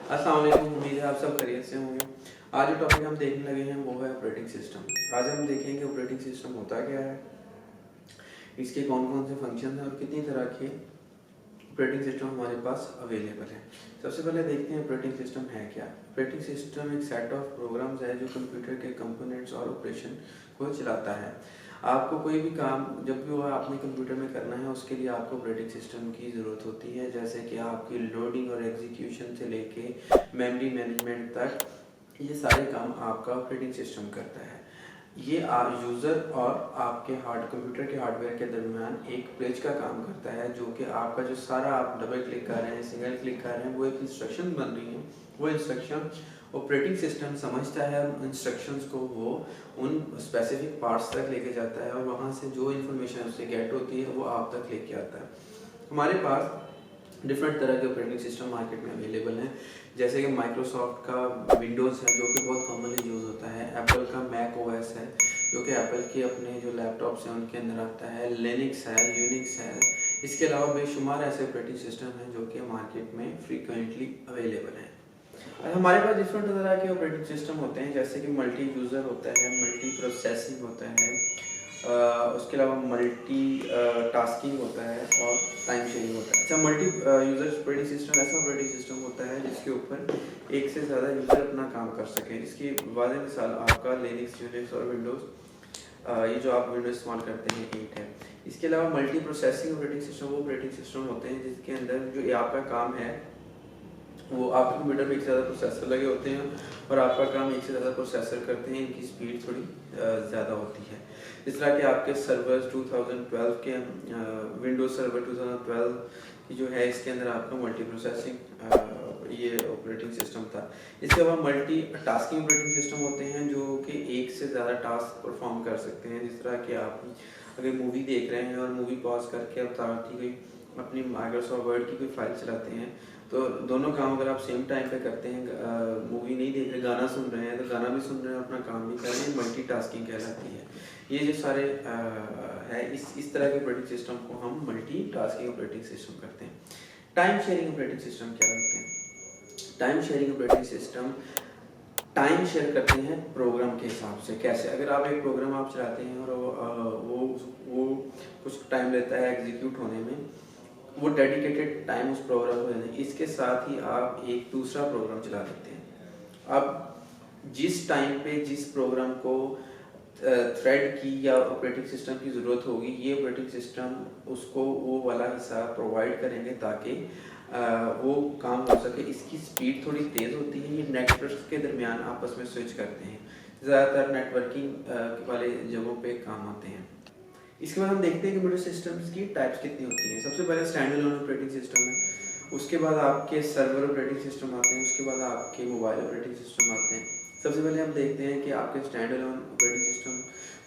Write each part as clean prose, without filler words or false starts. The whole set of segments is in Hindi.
अस्सलाम वालेकुम, उम्मीद है आप सब खैरियत से होंगे। आज जो टॉपिक हम देखने लगे हैं वो है ऑपरेटिंग सिस्टम। आज हम देखेंगे ऑपरेटिंग सिस्टम होता क्या है, इसके कौन कौन से फंक्शन हैं और कितनी तरह के ऑपरेटिंग सिस्टम हमारे पास अवेलेबल है। सबसे पहले देखते हैं ऑपरेटिंग सिस्टम है क्या। ऑपरेटिंग सिस्टम एक सेट ऑफ प्रोग्राम्स है जो कंप्यूटर के कंपोनेंट्स और ऑपरेशन को चलाता है। आपको कोई भी काम जब भी वो आपने कंप्यूटर में करना है उसके लिए आपको ऑपरेटिंग सिस्टम की ज़रूरत होती है, जैसे कि आपकी लोडिंग और एग्जीक्यूशन से लेके मेमोरी मैनेजमेंट तक ये सारे काम आपका ऑपरेटिंग सिस्टम करता है। ये आप यूज़र और आपके कंप्यूटर के हार्डवेयर के दरमियान एक ब्रिज का काम करता है, जो कि आपका जो सारा आप डबल क्लिक कर रहे हैं, सिंगल क्लिक कर रहे हैं, वो एक इंस्ट्रक्शन बन रही है। वो इंस्ट्रक्शन ऑपरेटिंग सिस्टम समझता है, इंस्ट्रक्शंस को वो उन स्पेसिफिक पार्ट्स तक लेके जाता है और वहाँ से जो इन्फॉर्मेशन उससे गेट होती है वो आप तक लेके आता है। हमारे पास डिफरेंट तरह के ऑपरेटिंग सिस्टम मार्केट में अवेलेबल हैं, जैसे कि माइक्रोसॉफ्ट का विंडोज़ है जो कि बहुत कॉमनली यूज़ होता है, एप्पल का मैक ओएस है जो कि एप्पल के अपने जो लैपटॉप्स हैं उनके अंदर आता है, लिनक्स है, यूनिक्स है। इसके अलावा बेशुमार ऐसे ऑपरेटिंग सिस्टम हैं जो कि मार्केट में फ्रीक्वेंटली अवेलेबल हैं। हमारे पास डिफरेंट तरह के ऑपरेटिंग सिस्टम होते हैं, जैसे कि मल्टी यूज़र होता है, मल्टी प्रोसेसिंग होता है, उसके अलावा मल्टी टास्किंग होता है और टाइम शेयरिंग होता है। अच्छा, मल्टी यूज़र ऑपरेटिंग सिस्टम ऐसा ऑपरेटिंग सिस्टम होता है जिसके ऊपर एक से ज़्यादा यूज़र अपना काम कर सकें। इसकी वाज़ेह मिसाल आपका लिनक्स, यूनिक्स और विंडोज़, ये जो आप विंडोज़ इस्तेमाल करते हैं 8 है। इसके अलावा मल्टी प्रोसेसिंग ऑपरेटिंग सिस्टम वो ऑपरेटिंग सिस्टम होते हैं जिसके अंदर जो ये आपका काम है वो आपके कंप्यूटर में एक से ज़्यादा प्रोसेसर लगे होते हैं और आपका काम एक से ज़्यादा प्रोसेसर करते हैं, इनकी स्पीड थोड़ी ज़्यादा होती है। इस तरह के आपके सर्वर्स 2012 के विंडोज सर्वर 2012 की जो है इसके अंदर आपका मल्टी प्रोसेसिंग ये ऑपरेटिंग सिस्टम था। इसके अलावा मल्टी टास्किंग ऑपरेटिंग सिस्टम होते हैं जो कि एक से ज़्यादा टास्क परफॉर्म कर सकते हैं। जिस तरह कि आप अगर मूवी देख रहे हैं और मूवी पॉज करके आप ताकि कोई अपनी माइक्रोसॉफ्ट वर्ड की कोई फाइल चलाते हैं, तो दोनों काम अगर आप सेम टाइम पे करते हैं, मूवी नहीं देख रहे, गाना सुन रहे हैं, तो गाना भी सुन रहे हैं, अपना काम भी कर रहे हैं, मल्टीटास्किंग कहलाती है। ये जो सारे है इस तरह के ऑपरेटिंग सिस्टम को हम मल्टीटास्किंग ऑपरेटिंग सिस्टम करते हैं। टाइम शेयरिंग ऑपरेटिंग सिस्टम क्या होते हैं? Time sharing operating system time share करते हैं प्रोग्राम के हिसाब से। कैसे? अगर आप एक प्रोग्राम आप चलाते हैं और वो कुछ टाइम लेता है एग्जीक्यूट होने में, वो डेडिकेटेड टाइम उस प्रोग्राम को देना, इसके साथ ही आप एक दूसरा प्रोग्राम चला लेते हैं। अब जिस टाइम पे जिस प्रोग्राम को थ्रेड की या ऑपरेटिंग सिस्टम की ज़रूरत होगी, ये ऑपरेटिंग सिस्टम उसको वो वाला हिस्सा प्रोवाइड करेंगे ताकि वो काम हो सके। इसकी स्पीड थोड़ी तेज़ होती है। ये नेटवर्क के दरमियान आपस में स्विच करते हैं, ज़्यादातर नेटवर्किंग वाले जगहों पे काम आते हैं। इसके बाद हम देखते हैं कि कंप्यूटर सिस्टम्स की टाइप्स कितनी होती हैं। सबसे पहले स्टैंड अलोन ऑपरेटिंग सिस्टम है, उसके बाद आपके सर्वर ऑपरेटिंग सिस्टम आते हैं, उसके बाद आपके मोबाइल ऑपरेटिंग सिस्टम आते हैं। सबसे पहले हम देखते हैं कि आपके stand alone operating system.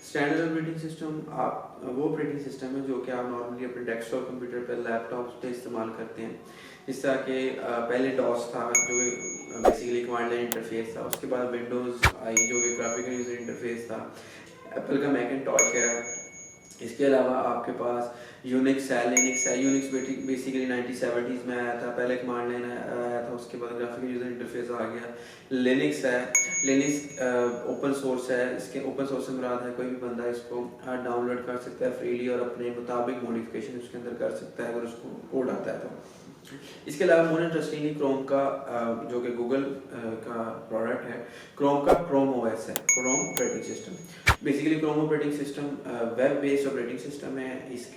Stand alone operating system आप वो ऑपरेटिंग सिस्टम है जो कि आप नॉर्मली अपने डेस्कटॉप कंप्यूटर पर, लैपटॉप पे इस्तेमाल करते हैं। इस तरह के पहले डॉस था जो बेसिकली कमांड लाइन इंटरफेस था, उसके बाद विंडोज़ आई जो कि ग्राफिकल यूजर इंटरफेस था, एप्पल का मैकिंटॉश है। इसके अलावा आपके पास यूनिक्स है, लिनक्स है। यूनिक्स बेसिकली 1970s में आया था, पहले कमांड लाइन आया था, उसके बाद ग्राफिकल यूजर इंटरफेस आ गया। लिनक्स है, लिनक्स ओपन सोर्स है। इसके ओपन सोर्स से मुराद है कोई भी बंदा इसको डाउनलोड कर सकता है फ्रीली और अपने मुताबिक मॉडिफिकेशन उसके अंदर कर सकता है अगर उसको कोड आता है तो। इसके अलावा मोर इंटरेस्टिंगली क्रोम का जो कि गूगल का प्रोडक्ट है, क्रोम का क्रोम ओएस है, Chrome operating system. Basically Chrome operating system web based operating system है।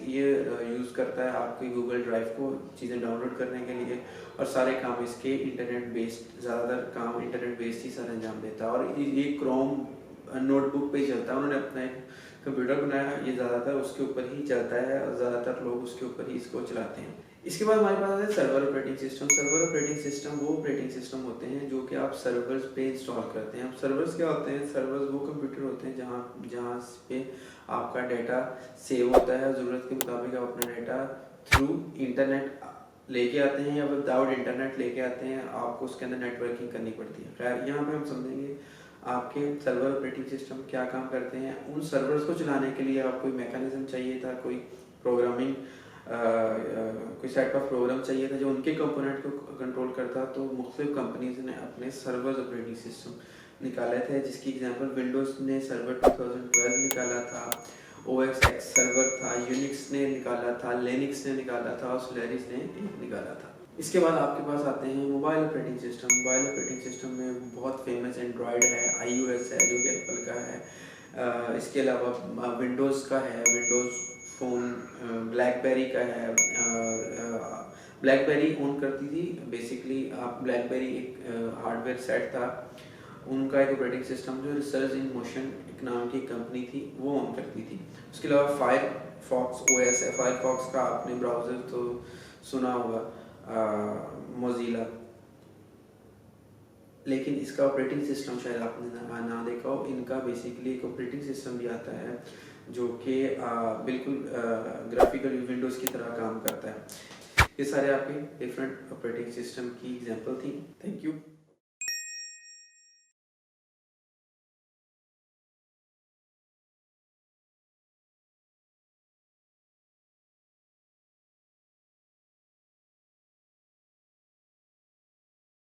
ये यूज़ करता है आपकी गूगल ड्राइव को चीज़ें डाउनलोड करने के लिए, और सारे काम इसके इंटरनेट बेस्ड, ज़्यादातर काम इंटरनेट बेस्ड ही सर अंजाम देता है। और ये क्रोम नोटबुक पे ही चलता है, उन्होंने अपना एक कंप्यूटर बनाया है, ये ज़्यादातर उसके ऊपर ही चलता है और ज़्यादातर लोग उसके ऊपर ही इसको चलाते हैं। इसके बाद हमारे पास है server operating system. Server operating system वो ऑपरेटिंग सिस्टम होते हैं जो कि आप सर्वर्स पे इंस्टॉल करते हैं। अब सर्वर्स क्या होते हैं? सर्वर्स वो कंप्यूटर होते हैं जहाँ पे आपका डाटा सेव होता है, ज़रूरत के मुताबिक आप अपना डाटा थ्रू इंटरनेट लेके आते हैं या विदाउट इंटरनेट लेके आते हैं, आपको उसके अंदर नेटवर्किंग करनी पड़ती है। खैर, यहाँ पे हम समझेंगे आपके सर्वर ऑपरेटिंग सिस्टम क्या काम करते हैं। उन सर्वर्स को चलाने के लिए आपको कोई मैकेनिज्म चाहिए था, कोई प्रोग्रामिंग कोई सेट ऑफ प्रोग्राम चाहिए था जो उनके कंपोनेंट को कंट्रोल करता, तो मुख्तलिफ कंपनीज ने अपने सर्वर्स ऑपरेटिंग सिस्टम निकाले थे, जिसकी एग्जांपल विंडोज़ ने सर्वर 2012 निकाला था, OS X सर्वर था, यूनिक्स ने निकाला था, लिनक्स ने निकाला था और सोलारिस ने निकाला था। इसके बाद आपके पास आते हैं mobile operating system. Mobile operating system में बहुत फेमस एंड्रॉयड है, iOS है जो कि एप्पल का है, इसके अलावा विंडोज़ का है, विंडोज़ फ़ोन, ब्लैकबेरी का है। ब्लैकबेरी ओन करती थी बेसिकली, आप ब्लैकबेरी एक हार्डवेयर सेट था, उनका एक ऑपरेटिंग सिस्टम जो रिसर्च इन मोशन एक नाम की कंपनी थी वो ओन करती थी। उसके अलावा फायरफॉक्स OS है, फायरफॉक्स का आपने ब्राउज़र तो सुना होगा, मोज़िला, लेकिन इसका ऑपरेटिंग सिस्टम शायद आपने ना देखा हो। इनका बेसिकली एक ऑपरेटिंग सिस्टम भी आता है जो कि बिल्कुल ग्राफिकल विंडोज़ की तरह काम करता है। ये सारे आपके डिफरेंट ऑपरेटिंग सिस्टम की एग्जांपल थी। Thank you.